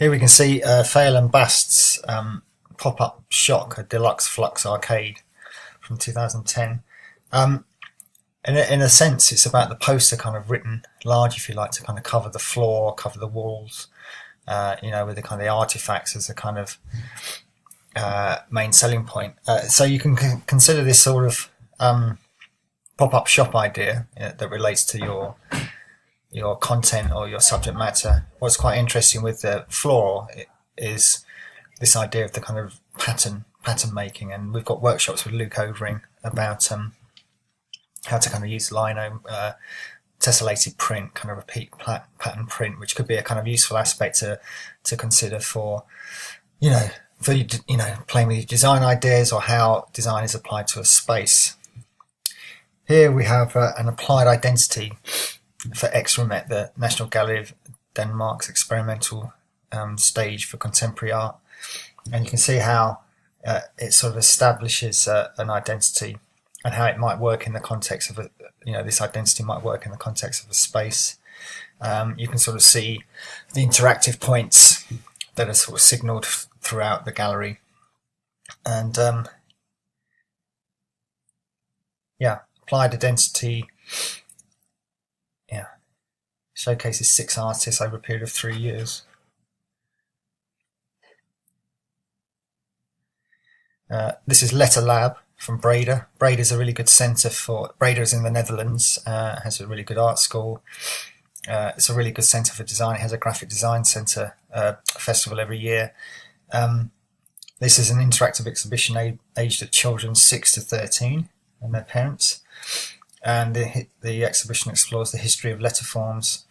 Here we can see Fail and Bast's pop-up Shock, a deluxe flux arcade from 2010. In a sense, it's about the poster kind of written large, if you like, to kind of cover the floor, cover the walls, with the kind of the artifacts as a kind of main selling point. So you can consider this sort of pop-up shop idea that relates to your content or your subject matter. What's quite interesting with the floor is this idea of the kind of pattern making, and we've got workshops with Luke Overing about how to kind of use lino, tessellated print, kind of repeat pattern print, which could be a kind of useful aspect to consider for playing with your design ideas or how design is applied to a space. Here we have an applied identity for Extramet, the National Gallery of Denmark's experimental stage for contemporary art, and you can see how it sort of establishes an identity and how it might work in the context of this identity might work in the context of a space. You can sort of see the interactive points that are sort of signalled throughout the gallery, and applied identity showcases 6 artists over a period of 3 years. This is Letter Lab from Breda. Breda is a really good centre for... Breda is in the Netherlands, has a really good art school. It's a really good centre for design. It has a graphic design centre festival every year. This is an interactive exhibition aged at children 6 to 13 and their parents. And the exhibition explores the history of letter forms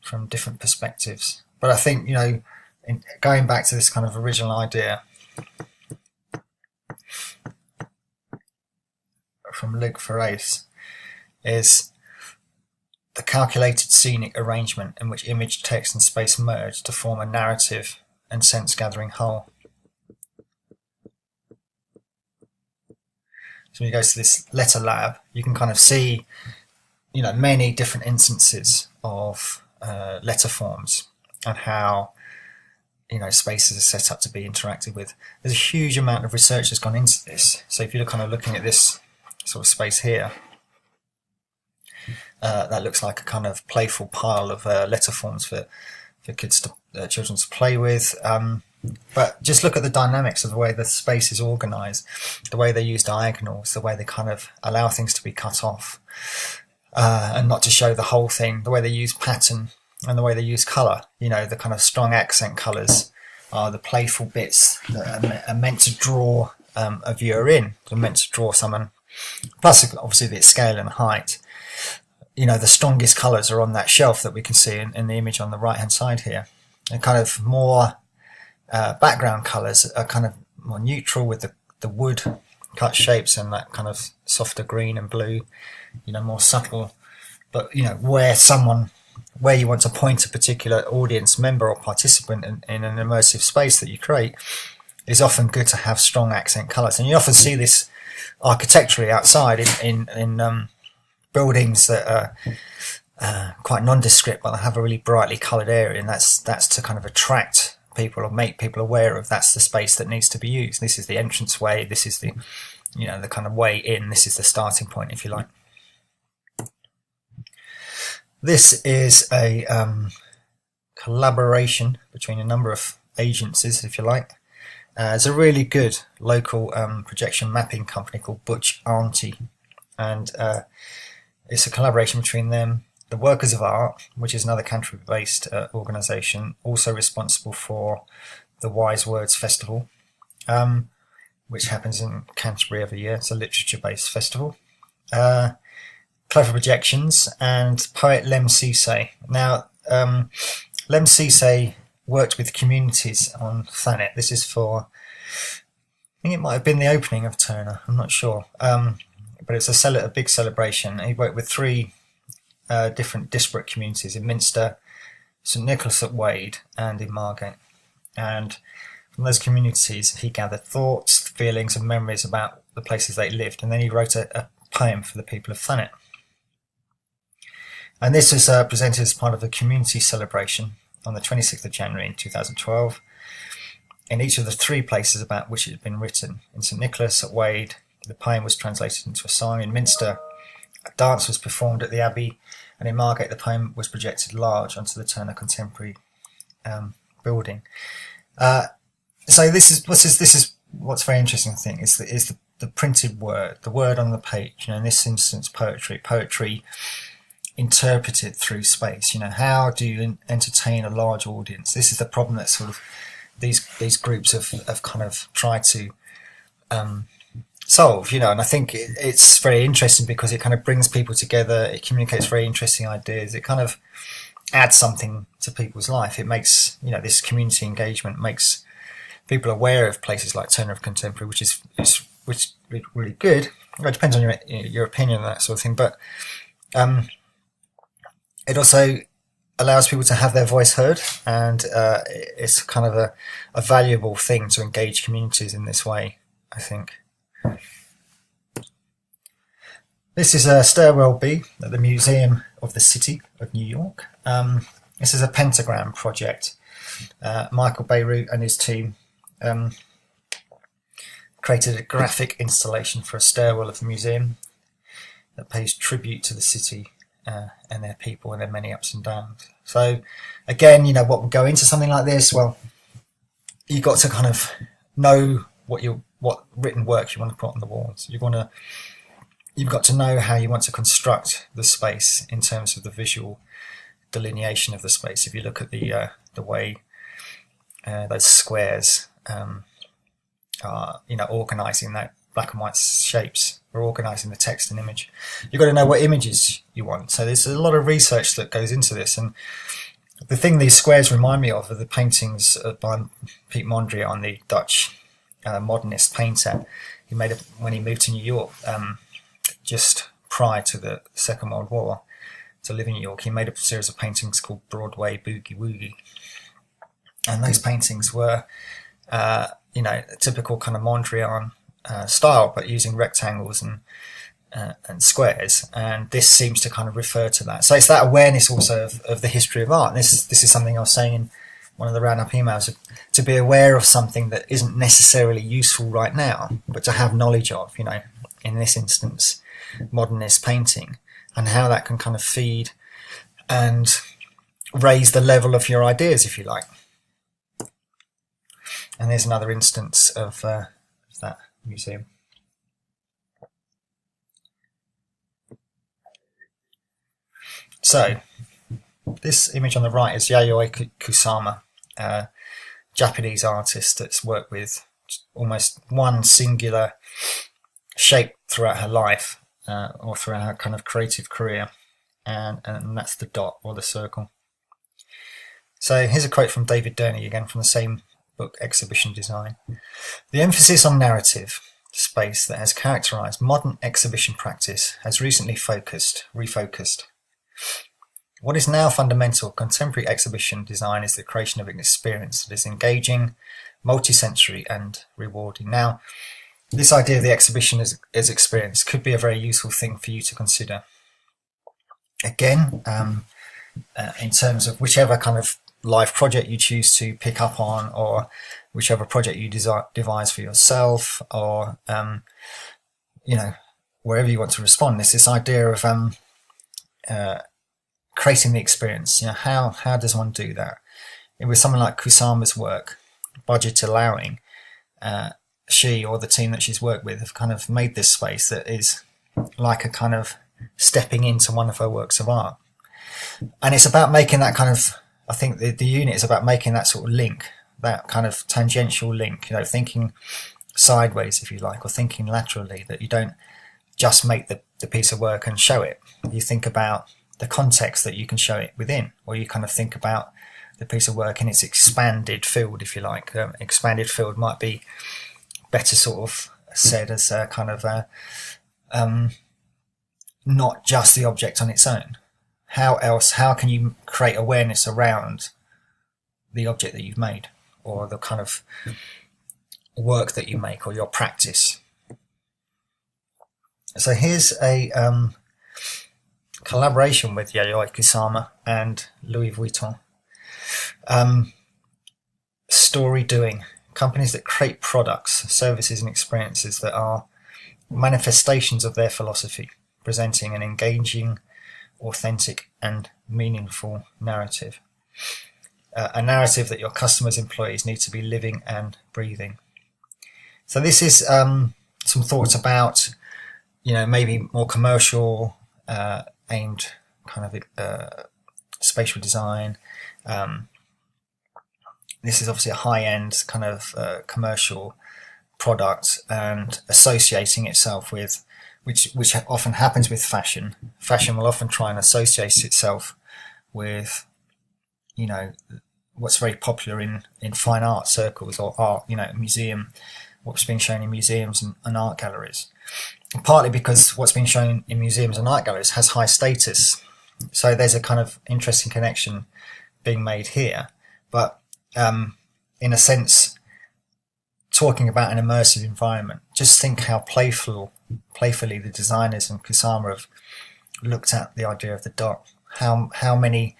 from different perspectives. But I think, going back to this kind of original idea from Luc Ferreis, is the calculated scenic arrangement in which image, text and space merge to form a narrative and sense-gathering whole. So when you go to this Letter Lab, you can kind of see, many different instances of letter forms and how, spaces are set up to be interacted with. There's a huge amount of research that's gone into this. So if you're kind of looking at this sort of space here, that looks like a kind of playful pile of letter forms for kids children to play with. But just look at the dynamics of the way the space is organised, the way they use diagonals, the way they kind of allow things to be cut off and not to show the whole thing, the way they use pattern and the way they use colour. The kind of strong accent colours are the playful bits that are meant to draw a viewer in. They're meant to draw someone. Plus, obviously, the scale and height. The strongest colours are on that shelf that we can see in the image on the right-hand side here. And kind of more background colours are kind of more neutral with the wood cut shapes and that kind of softer green and blue, more subtle. But, where you want to point a particular audience member or participant in an immersive space that you create, is often good to have strong accent colours. And you often see this architecturally outside in buildings that are quite nondescript, but they have a really brightly coloured area, and that's to kind of attract people or make people aware of that's the space that needs to be used. This is the entrance way. This is the the kind of way in. This is the starting point, if you like. This is a collaboration between a number of agencies, if you like. It's a really good local projection mapping company called Butch Auntie, and it's a collaboration between them, the Workers of Art, which is another Canterbury-based organisation, also responsible for the Wise Words Festival, which happens in Canterbury every year. It's a literature-based festival. Clever Projections, and poet Lem Cisse. Now, Lem Cisse worked with communities on Thanet. This is for, I think it might have been the opening of Turner, I'm not sure. But it's a big celebration. He worked with 3 different disparate communities in Minster, St Nicholas at Wade, and in Margate. And from those communities, he gathered thoughts, feelings, and memories about the places they lived. And then he wrote a poem for the people of Thanet. And this was presented as part of a community celebration on the 26th of January in 2012 in each of the 3 places about which it had been written. In St Nicholas, at Wade, the poem was translated into a song. In Minster, a dance was performed at the Abbey, and in Margate the poem was projected large onto the Turner Contemporary building. So this is what's very interesting, I think, is the printed word, the word on the page. In this instance, poetry interpreted through space. How do you entertain a large audience? This is the problem that sort of these groups have kind of tried to solve, and I think it's very interesting because it kind of brings people together, it communicates very interesting ideas, it kind of adds something to people's life. It makes, this community engagement makes people aware of places like Turner of Contemporary, which is really good. It depends on your opinion and that sort of thing, but it also allows people to have their voice heard, and it's kind of a valuable thing to engage communities in this way, I think. This is a Stairwell B at the Museum of the City of New York. This is a pentagram project. Michael Beirut and his team created a graphic installation for a stairwell of the museum that pays tribute to the city and their people and their many ups and downs. So again, what would go into something like this? Well, you've got to kind of know what written work you want to put on the walls. You've got to know how you want to construct the space in terms of the visual delineation of the space. If you look at the way those squares are, organising that black and white shapes, or organising the text and image, you've got to know what images you want. So there's a lot of research that goes into this, and the thing these squares remind me of are the paintings by Piet Mondrian, the Dutch modernist painter. He made it when he moved to New York, just prior to the Second World War, to live in New York. He made a series of paintings called Broadway Boogie Woogie, and those paintings were, a typical kind of Mondrian style, but using rectangles and squares. And this seems to kind of refer to that. So it's that awareness also of the history of art. And this is something I was saying in one of the roundup emails, to be aware of something that isn't necessarily useful right now, but to have knowledge of, in this instance, modernist painting, and how that can kind of feed and raise the level of your ideas, if you like. And there's another instance of that museum. So this image on the right is Yayoi Kusama, a Japanese artist that's worked with almost one singular shape throughout her life, or throughout her kind of creative career, and that's the dot or the circle. So here's a quote from David Durney, again from the same book, Exhibition Design. The emphasis on narrative space that has characterized modern exhibition practice has recently refocused. What is now fundamental contemporary exhibition design is the creation of an experience that is engaging, multisensory and rewarding. Now, this idea of the exhibition as experience could be a very useful thing for you to consider. Again, in terms of whichever kind of live project you choose to pick up on, or whichever project you devise for yourself, or wherever you want to respond. There's this idea of creating the experience. How does one do that? With someone like Kusama's work, budget allowing, she or the team that she's worked with have kind of made this space that is like a kind of stepping into one of her works of art. And it's about making that kind of, I think the unit is about making that sort of link, that kind of tangential link, thinking sideways, if you like, or thinking laterally, that you don't just make the piece of work and show it. You think about the context that you can show it within, or you kind of think about the piece of work in its expanded field, if you like. Expanded field might be better sort of said as a kind of not just the object on its own. How can you create awareness around the object that you've made, or the kind of work that you make, or your practice? So here's a collaboration with Yayoi Kusama and Louis Vuitton. Story doing. Companies that create products, services and experiences that are manifestations of their philosophy, presenting an engaging, authentic and meaningful narrative. A narrative that your customers' employees need to be living and breathing. So this is some thoughts about, maybe more commercial aimed kind of spatial design. This is obviously a high-end kind of commercial product, and associating itself with, which often happens with fashion. Fashion will often try and associate itself with, what's very popular in fine art circles or art, museum, what's being shown in museums and art galleries. And partly because what's being shown in museums and art galleries has high status. So there's a kind of interesting connection being made here. But in a sense, talking about an immersive environment, just think how playfully the designers and Kusama have looked at the idea of the dot. How many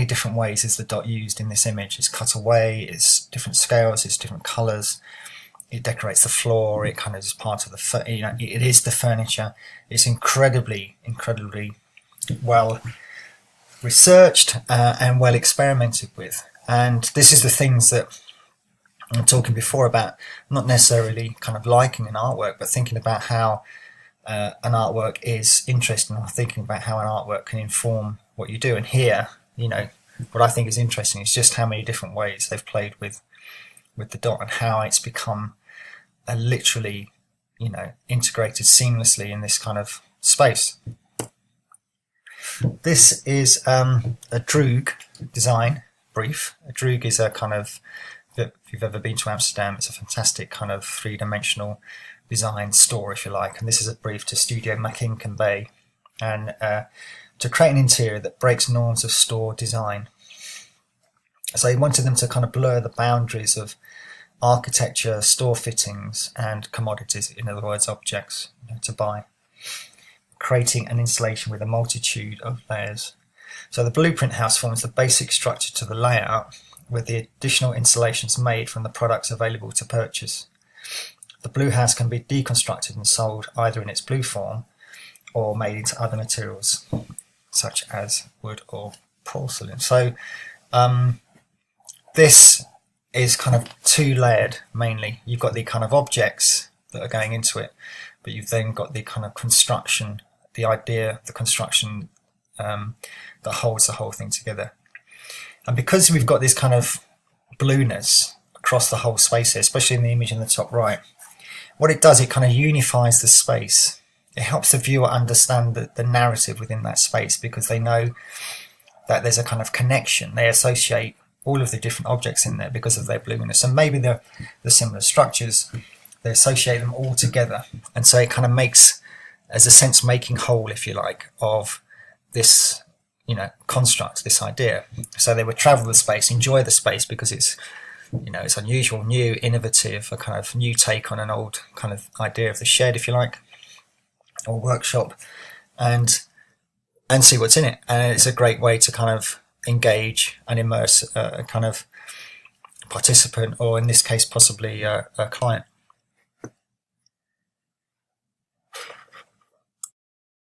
different ways is the dot used in this image? It's cut away, it's different scales, it's different colours. It decorates the floor. It kind of is part of the, it is the furniture. It's incredibly well researched and well experimented with. And this is the things that I'm talking before about, not necessarily kind of liking an artwork, but thinking about how an artwork is interesting, or thinking about how an artwork can inform what you do. And here, what I think is interesting is just how many different ways they've played with the dot, and how it's become a literally, integrated seamlessly in this kind of space. This is a Droog design brief. A Droog is a kind of, if you've ever been to Amsterdam, it's a fantastic kind of three-dimensional design store, if you like. And this is a brief to Studio Macink and Bay, and to create an interior that breaks norms of store design. So he wanted them to kind of blur the boundaries of architecture, store fittings, and commodities, in other words, objects to buy, creating an installation with a multitude of layers. So the blueprint house forms the basic structure to the layout, with the additional installations made from the products available to purchase. The blue house can be deconstructed and sold either in its blue form or made into other materials, such as wood or porcelain. So this is kind of two-layered mainly. You've got the kind of objects that are going into it, but you've then got the kind of construction, the idea, the construction that holds the whole thing together. And because we've got this kind of blueness across the whole space here, especially in the image in the top right, what it does, it kind of unifies the space. It helps the viewer understand the narrative within that space, because they know that there's a kind of connection. They associate all of the different objects in there because of their blueness, and maybe the similar structures, they associate them all together. And so it kind of makes, as a sense making whole, if you like, of this construct, this idea. So they would travel the space, enjoy the space, because it's it's unusual, new, innovative, a kind of new take on an old kind of idea of the shed, if you like, or workshop, and see what's in it. And it's a great way to kind of engage and immerse a kind of participant, or in this case possibly a client.